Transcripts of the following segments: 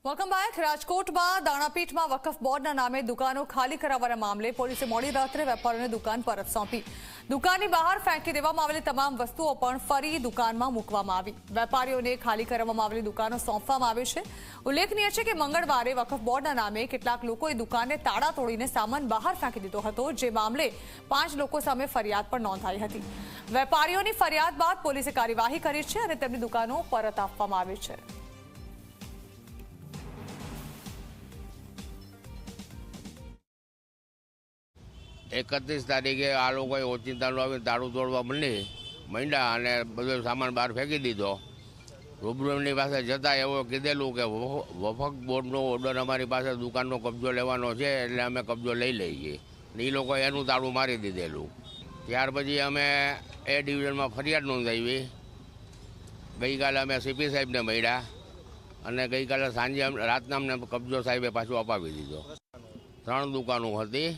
Welcome back. રાજકોટમાં દાણાપીઠમાં વકફ બોર્ડના નામે દુકાનો ખાલી કરાવવાના મામલે પોલીસે મોડી રાત્રે વેપારીઓને દુકાન પરત સોંપી। દુકાનની બહાર ફેંકી દેવામાં આવેલી તમામ વસ્તુઓ પણ ફરી દુકાનમાં મૂકવામાં આવી। વેપારીઓને ખાલી કરવામાં આવેલી દુકાનો સોંપવામાં આવી છે। ઉલ્લેખનીય છે કે મંગળવારે વકફ બોર્ડના નામે કેટલાક લોકોએ દુકાનને તાળા તોડીને સામાન બહાર ફેંકી દીધો હતો, જે મામલે 5 લોકો સામે ફરિયાદ પણ નોંધાઈ હતી। વેપારીઓની ફરિયાદ બાદ પોલીસે કાર્યવાહી કરી છે અને તેમની દુકાનો પરત આપવામાં આવી છે। 31 તારીખે આ લોકોએ ઓચિંતાનું આવીને તાળું તોડવા માંડ્યા અને બધો સામાન બહાર ફેંકી દીધો। રૂબરૂ એમની પાસે જતાં એવું કીધેલું કે વકફ બોર્ડનો ઓર્ડર અમારી પાસે દુકાનનો કબજો લેવાનો છે, એટલે અમે કબજો લઈ લઈએ। એ લોકોએ એનું તાળું મારી દીધેલું। ત્યાર પછી અમે એ ડિવિઝનમાં ફરિયાદ નોંધાવી। ગઈકાલે અમે સીપી સાહેબને મળ્યા અને ગઈકાલે સાંજે રાતના અમને કબજો સાહેબે પાછો અપાવી દીધો। 3 દુકાનો હતી।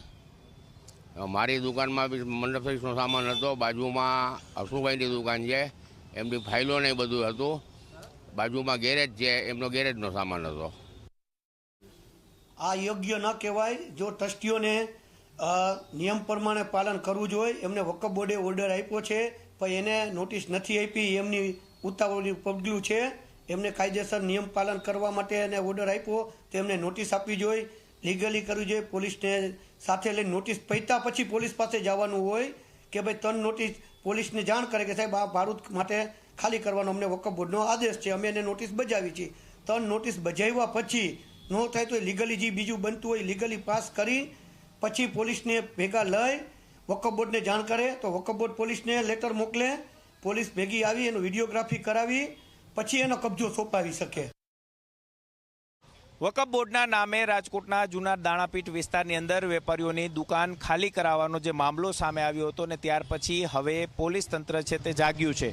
મારી દુકાનમાં બી મંડપ સહિતનો સામાન હતો। બાજુમાં હસુભાઈની દુકાન છે, એમની ફાઇલો ને બધું હતું। બાજુમાં ગેરેજ છે, એમનો ગેરેજનો સામાન હતો। આ યોગ્ય ન કહેવાય। જો ટ્રસ્ટીઓને નિયમ પ્રમાણે પાલન કરવું જોઈએ। એમને વકફ બોર્ડે ઓર્ડર આપ્યો છે, પણ એને નોટિસ નથી આપી। એમની ઉતાવળનું પગલું છે। એમને કાયદેસર નિયમ પાલન કરવા માટે એને ઓર્ડર આપ્યો તો એમને નોટિસ આપવી જોઈએ, લીગલી કરવી જોઈએ। પોલીસને સાથે લઈને નોટિસ પૈતા પછી પોલીસ પાસે જવાનું હોય કે ભાઈ 3 નોટિસ પોલીસને જાણ કરે કે સાહેબ આ ભાડું માટે ખાલી કરવાનો અમને વકફ બોર્ડનો આદેશ છે, અમે એને નોટિસ બજાવી છે। 3 નોટિસ બજાવ્યા પછી ન થાય તો લીગલી જે બીજું બનતું હોય લીગલી પાસ કરી પછી પોલીસને ભેગા લઈ વકફ બોર્ડને જાણ કરે તો વકફ બોર્ડ પોલીસને લેટર મોકલે। પોલીસ ભેગી આવી એનું વિડીયોગ્રાફી કરાવી પછી એનો કબજો સોંપાવી શકે। વકફ બોર્ડના નામે રાજકોટના જૂના દાણાપીઠ વિસ્તારની અંદર વેપારીઓની દુકાન ખાલી કરાવવાનો જે મામલો સામે આવ્યો હતો ને ત્યાર પછી હવે પોલીસ તંત્ર છે તે જાગ્યું છે।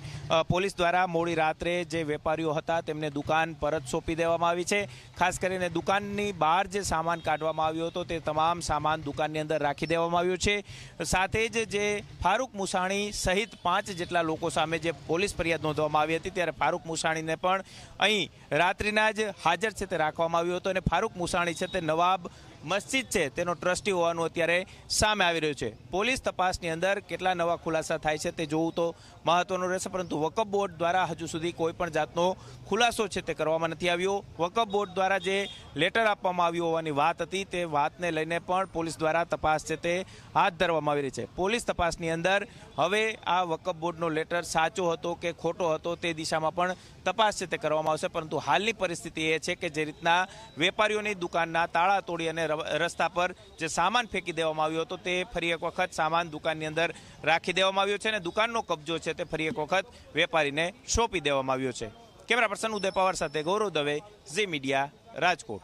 પોલીસ દ્વારા મોડી રાત્રે જે વેપારીઓ હતા તેમને દુકાન પરત સોંપી દેવામાં આવી છે। ખાસ કરીને દુકાનની બહાર જે સામાન કાઢવામાં આવ્યો હતો તે તમામ સામાન દુકાનની અંદર રાખી દેવામાં આવ્યો છે। સાથે જ જે ફારૂક મુસાણી સહિત 5 જેટલા લોકો સામે જે પોલીસ ફરિયાદ નોંધવામાં આવી હતી ત્યારે ફારૂક મુસાણીને પણ અહીં રાત્રિના જ હાજર છે તે રાખવામાં આવ્યો હતો અને ફારૂક મુસાણી છે તે નવાબ મસ્જિદ છે તેનો ટ્રસ્ટી હોવાનું અત્યારે સામે આવી રહ્યું છે। પોલીસ તપાસની અંદર કેટલા નવા ખુલાસા થાય છે તે જોવું તો મહત્વનું રહેશે, પરંતુ વકફ બોર્ડ દ્વારા હજુ સુધી કોઈ પણ જાતનો ખુલાસો છે તે કરવામાં નથી આવ્યો। વકફ બોર્ડ દ્વારા જે લેટર આપવામાં આવ્યું હોવાની વાત હતી તે વાતને લઈને પણ પોલીસ દ્વારા તપાસ છે તે હાથ ધરવામાં આવી રહી છે। પોલીસ તપાસની અંદર હવે આ વકફ બોર્ડનો લેટર સાચો હતો કે ખોટો હતો તે દિશામાં પણ તપાસ છે તે કરવામાં આવશે, પરંતુ હાલની પરિસ્થિતિ એ છે કે જે રીતના વેપારીઓની દુકાનના તાળા તોડી અને રસ્તા પર જે સામાન ફેંકી દેવામાં આવ્યો હતો તે ફરી એક વખત સામાન દુકાનની અંદર રાખી દેવામાં આવ્યો છે અને દુકાનનો કબજો છે તે ફરી એક વખત વેપારીને સોંપી દેવામાં આવ્યો છે। કેમેરા પર્સન ઉદય પવાર સાથે ગૌરવ દવે, ઝી મીડિયા, રાજકોટ।